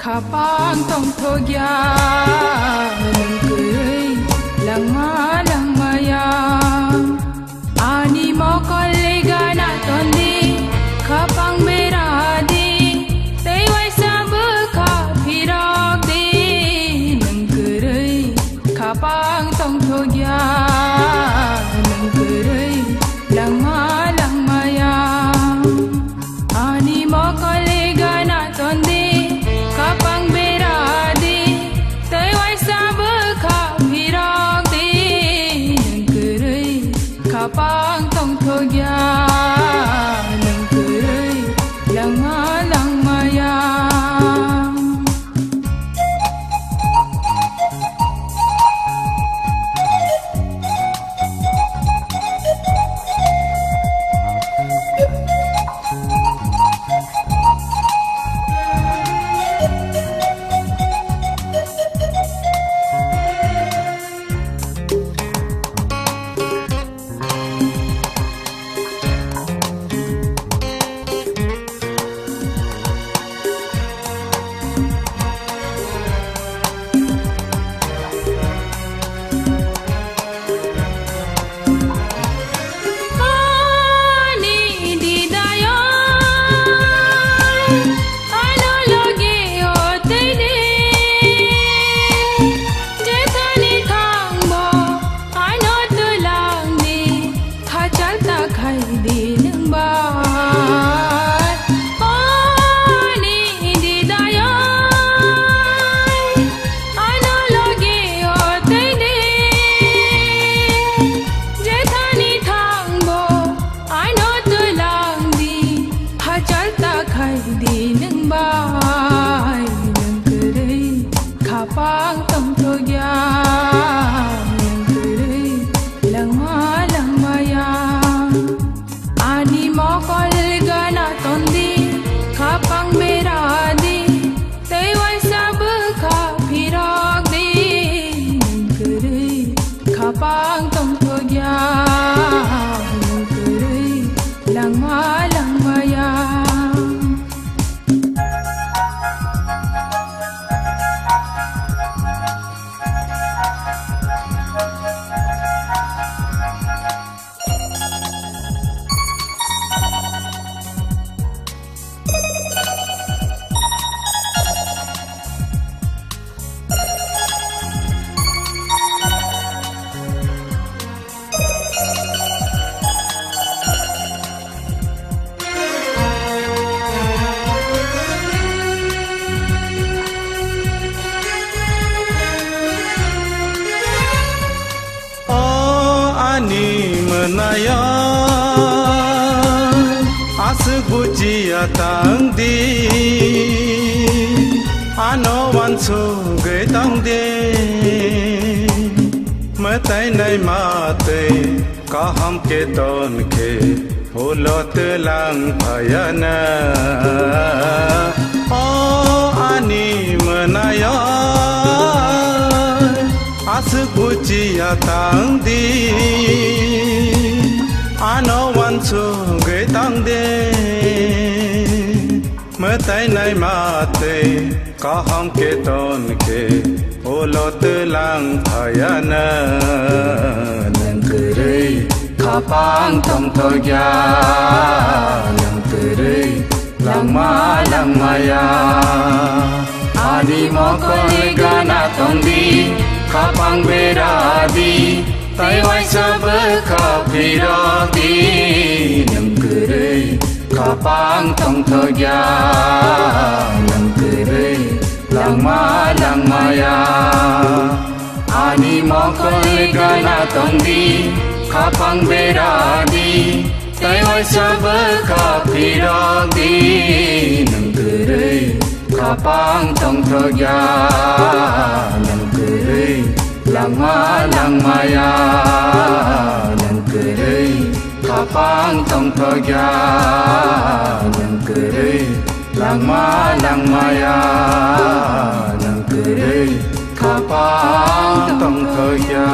Kapang tong thogya nung cười lang maya ani mo kolega na tondi kapang beradi tei wai sab kha phirok di nung cười kapang tong thogya nung cười lang maya ani mo kolega na tondi kapang beradi tei wai sab kha phirok di nung cười kapang tong thogya nung cười lang maya kapang tong thogya nung cười lang maya ani mo kolega na tondi kapang beradi tei wai sab kha phirok di nung cười kapang tong thogya nung cười lang maya menaya asu bujia tangdi ano wansu ge tangde matai nai mate kaham ke ton ke holot lang phayana o ani menaya asu bujia tangdi ano wansu ge tangde matai nai mate kaham ke ton ke holot lang phayana nang cười kapang tong thogya nang cười lang maya ani mo kolega na tondi kapang beradi tei wai sab kha phirok di nang cười kapang tong thoya lang kere lang maya ani mokol gana tong di kapang beradi tai wai sab kapiradi nang kere kapang tong thoya lang kere lang maya lang kere kapang tong thoya lang kere lang maya lang kere kapang tong thoya